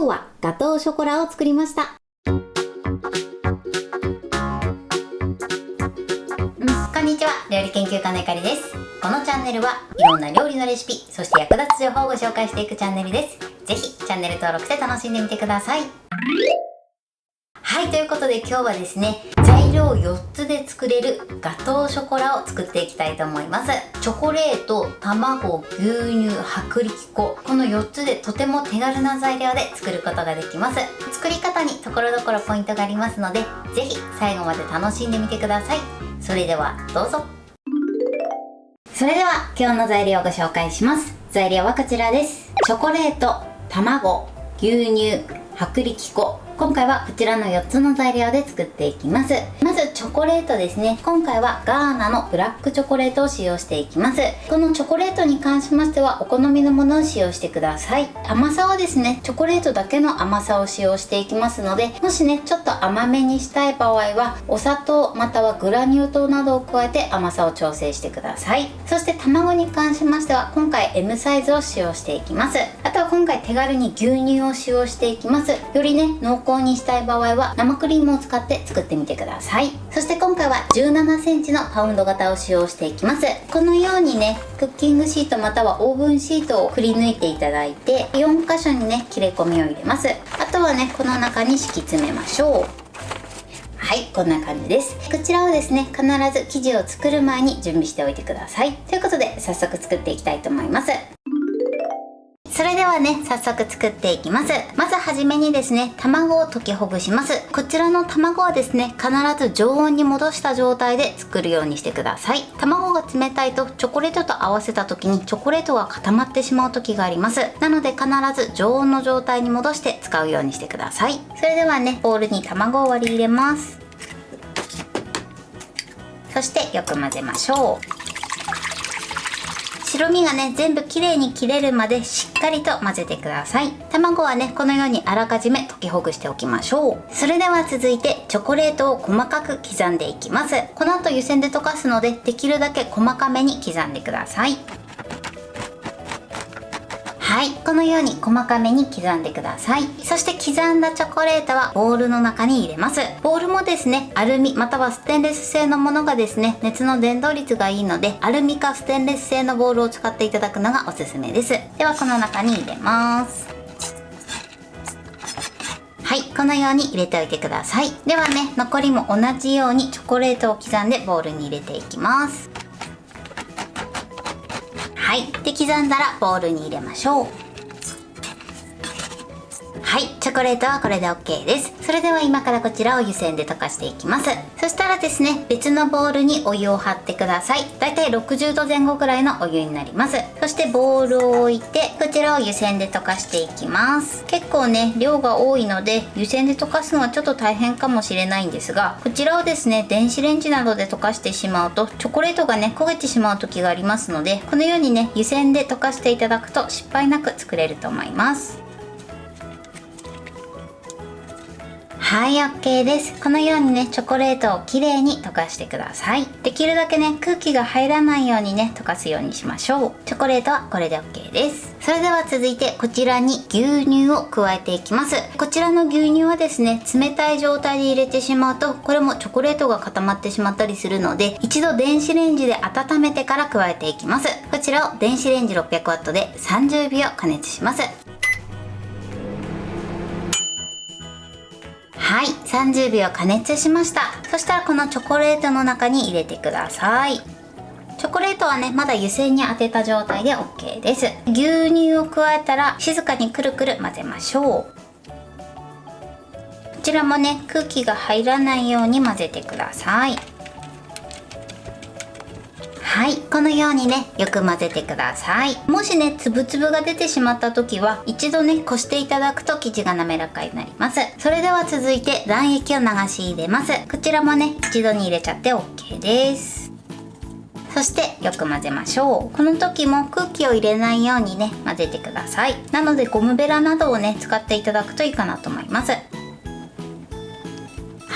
日はガトーショコラを作りました。こんにちは、料理研究家のゆかりです。このチャンネルはいろんな料理のレシピ、そして役立つ情報をご紹介していくチャンネルです。ぜひチャンネル登録して楽しんでみてください。はい、ということで今日はですね、材料4つで作れるガトーショコラを作っていきたいと思います。チョコレート、卵、牛乳、薄力粉、この4つでとても手軽な材料で作ることができます。作り方にところどころポイントがありますので、ぜひ最後まで楽しんでみてください。それではどうぞ。それでは今日の材料をご紹介します。材料はこちらです。チョコレート、卵、牛乳、薄力粉。今回はこちらの4つの材料で作っていきます。まずチョコレートですね。今回はガーナのブラックチョコレートを使用していきます。このチョコレートに関しましてはお好みのものを使用してください。甘さはですね、チョコレートだけの甘さを使用していきますので、もしねちょっと甘めにしたい場合はお砂糖またはグラニュー糖などを加えて甘さを調整してください。そして卵に関しましては今回 M サイズを使用していきます。あとは今回手軽に牛乳を使用していきます。よりね濃厚にしたい場合は生クリームを使って作ってみてください。そして今回は17センチのパウンド型を使用していきます。このようにねクッキングシートまたはオーブンシートをくり抜いていただいて4箇所にね切れ込みを入れます。あとはねこの中に敷き詰めましょう。はい、こんな感じです。こちらをですね必ず生地を作る前に準備しておいてください。ということで早速作っていきたいと思います。それではね早速作っていきます。まずはじめにですね卵を溶きほぐします。こちらの卵はですね必ず常温に戻した状態で作るようにしてください。卵が冷たいとチョコレートと合わせた時にチョコレートが固まってしまう時があります。なので必ず常温の状態に戻して使うようにしてください。それではねボウルに卵を割り入れます。そしてよく混ぜましょう。白身がね全部きれいに切れるまでしっかりと混ぜてください。卵はねこのようにあらかじめ溶きほぐしておきましょう。それでは続いてチョコレートを細かく刻んでいきます。この後湯煎で溶かすのでできるだけ細かめに刻んでください。はい、このように細かめに刻んでください。そして刻んだチョコレートはボウルの中に入れます。ボウルもですねアルミまたはステンレス製のものがですね熱の伝導率がいいのでアルミかステンレス製のボウルを使っていただくのがおすすめです。ではこの中に入れます。はい、このように入れておいてください。ではね残りも同じようにチョコレートを刻んでボウルに入れていきます。はい、で刻んだらボウルに入れましょう。はい、チョコレートはこれで OK です。それでは今からこちらを湯煎で溶かしていきます。そしたらですね別のボウルにお湯を張ってください。だいたい60度前後くらいのお湯になります。そしてボウルを置いてこちらを湯煎で溶かしていきます。結構ね量が多いので湯煎で溶かすのはちょっと大変かもしれないんですが、こちらをですね電子レンジなどで溶かしてしまうとチョコレートがね焦げてしまう時がありますので、このようにね湯煎で溶かしていただくと失敗なく作れると思います。はい、 OK です。このようにねチョコレートをきれいに溶かしてください。できるだけね空気が入らないようにね溶かすようにしましょう。チョコレートはこれで OK です。それでは続いてこちらに牛乳を加えていきます。こちらの牛乳はですね冷たい状態で入れてしまうとこれもチョコレートが固まってしまったりするので、一度電子レンジで温めてから加えていきます。こちらを電子レンジ 600W で30秒加熱します。はい、30秒加熱しました。そしたらこのチョコレートの中に入れてください。チョコレートはねまだ湯煎に当てた状態で OK です。牛乳を加えたら静かにくるくる混ぜましょう。こちらもね空気が入らないように混ぜてください。はい、このようにねよく混ぜてください。もしねつぶつぶが出てしまった時は一度ねこしていただくと生地が滑らかになります。それでは続いて卵液を流し入れます。こちらもね一度に入れちゃって OK です。そしてよく混ぜましょう。この時も空気を入れないようにね混ぜてください。なのでゴムベラなどをね使っていただくといいかなと思います。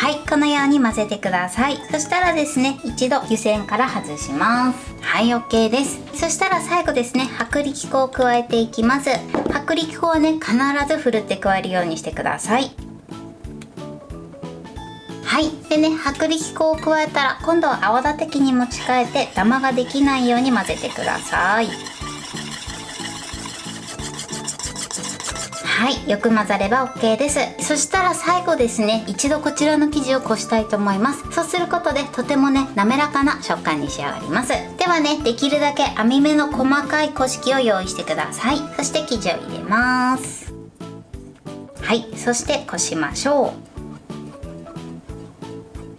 はい、このように混ぜてください。そしたらですね、一度湯煎から外します。はい、OK です。そしたら最後ですね、薄力粉を加えていきます。薄力粉はね、必ずふるって加えるようにしてください。はい、でね、薄力粉を加えたら今度は泡立て器に持ち替えてダマができないように混ぜてください。はい、よく混ざれば OK です。そしたら最後ですね、一度こちらの生地をこしたいと思います。そうすることでとてもね、滑らかな食感に仕上がります。ではね、できるだけ網目の細かいこし器を用意してください。そして生地を入れます。はい、そしてこしましょ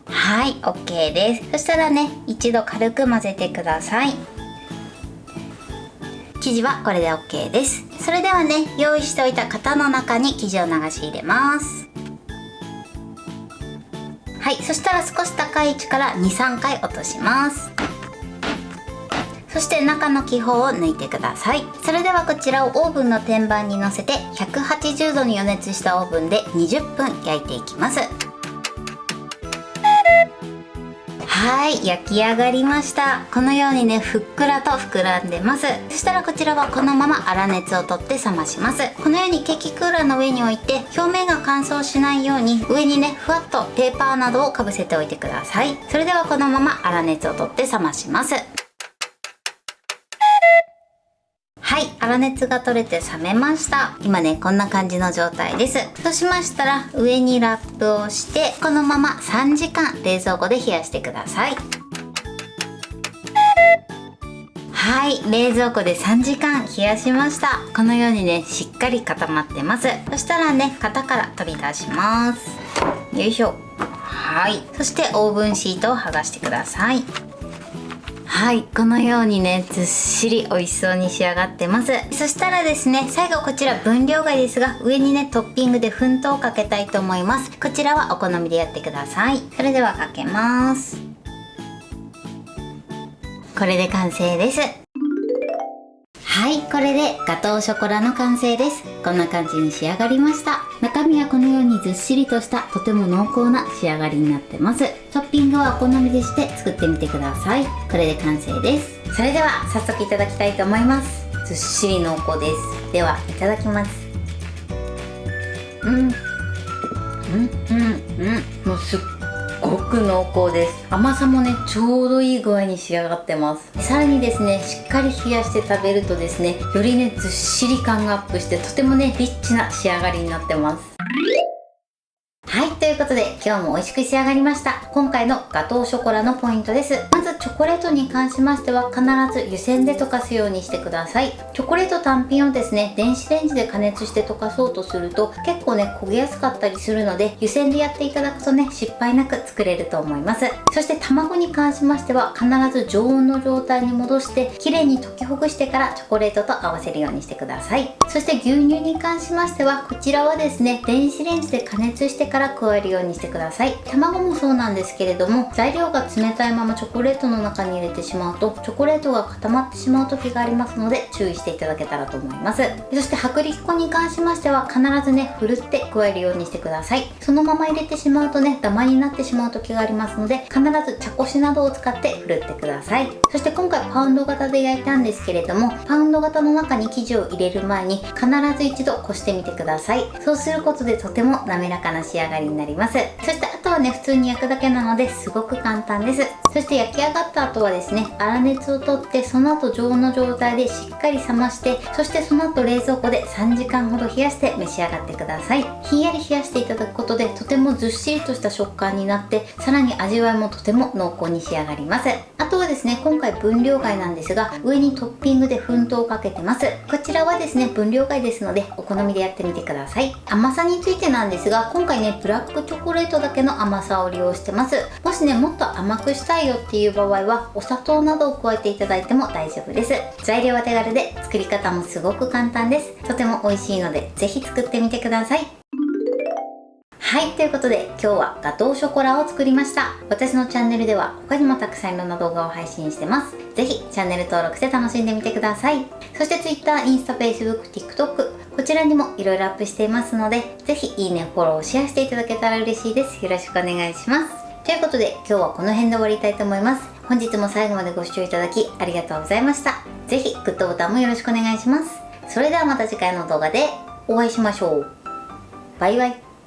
う。はい、OK です。そしたらね、一度軽く混ぜてください。生地はこれで OK です。それではね、用意しておいた型の中に生地を流し入れます。はい、そしたら少し高い位置から 2,3 回落とします。そして中の気泡を抜いてください。それではこちらをオーブンの天板に乗せて180度に予熱したオーブンで20分焼いていきます。はい、焼き上がりました。このようにね、ふっくらと膨らんでます。そしたらこちらはこのまま粗熱を取って冷まします。このようにケーキクーラーの上に置いて表面が乾燥しないように上にね、ふわっとペーパーなどをかぶせておいてください。それではこのまま粗熱を取って冷まします。はい、粗熱が取れて冷めました。今ね、こんな感じの状態です。そうしましたら上にラップをしてこのまま3時間冷蔵庫で冷やしてください。はい、冷蔵庫で3時間冷やしました。このようにね、しっかり固まってます。そしたらね、型から取り出します。よいしょ。はい、そしてオーブンシートを剥がしてください。はい、このようにね、ずっしり美味しそうに仕上がってます。そしたらですね、最後こちら分量外ですが、上にね、トッピングで粉糖をかけたいと思います。こちらはお好みでやってください。それではかけます。これで完成です。はい、これでガトーショコラの完成です。こんな感じに仕上がりました。中身はこのようにずっしりとしたとても濃厚な仕上がりになってます。トッピングはお好みでして作ってみてください。これで完成です。それでは早速いただきたいと思います。ずっしり濃厚です。ではいただきます。もうすっごく濃厚です。甘さもね、ちょうどいい具合に仕上がってます。さらにですね、しっかり冷やして食べるとですね、よりね、ずっしり感がアップしてとてもね、リッチな仕上がりになってます。はい、ということで今日も美味しく仕上がりました。今回のガトーショコラのポイントです。まずチョコレートに関しましては必ず湯煎で溶かすようにしてください。チョコレート単品をですね、電子レンジで加熱して溶かそうとすると結構ね、焦げやすかったりするので、湯煎でやっていただくとね、失敗なく作れると思います。そして卵に関しましては必ず常温の状態に戻してきれいに溶きほぐしてからチョコレートと合わせるようにしてください。そして牛乳に関しましてはこちらはですね、電子レンジで加熱してから加えるようにしてください。卵もそうなんですけれども、材料が冷たいままチョコレートの中に入れてしまうとチョコレートが固まってしまう時がありますので注意していただけたらと思います。そして薄力粉に関しましては必ずね、ふるって加えるようにしてください。そのまま入れてしまうとね、ダマになってしまう時がありますので、必ず茶こしなどを使ってふるってください。そして今回パウンド型で焼いたんですけれども、パウンド型の中に生地を入れる前に必ず一度こしてみてください。そうすることでとても滑らかな仕上がりになります。そしてあとはね、普通に焼くだけなのですごく簡単です。そして焼き上がった後はですね、粗熱を取ってその後常温の状態でしっかり冷まして、そしてその後冷蔵庫で3時間ほど冷やして召し上がってください。ひんやり冷やしていただくことでとてもずっしりとした食感になって、さらに味わいもとても濃厚に仕上がります。あとはですね、今回分量外なんですが、上にトッピングで粉糖をかけてます。こちらはですね、分量外ですのでお好みでやってみてください。甘さについてなんですが、今回ね、ブラックチョコレートだけの甘さを利用してます。もしね、もっと甘くしたいよっていう場合はお砂糖などを加えていただいても大丈夫です。材料は手軽で作り方もすごく簡単です。とても美味しいのでぜひ作ってみてください。はい、ということで今日はガトーショコラを作りました。私のチャンネルでは他にもたくさんいろんな動画を配信してます。ぜひチャンネル登録して楽しんでみてください。そして Twitter、インスタ、Facebook、TikTok こちらにもいろいろアップしていますので、ぜひいいね、フォロー、シェアしていただけたら嬉しいです。よろしくお願いします。ということで今日はこの辺で終わりたいと思います。本日も最後までご視聴いただきありがとうございました。ぜひグッドボタンもよろしくお願いします。それではまた次回の動画でお会いしましょう。バイバイ。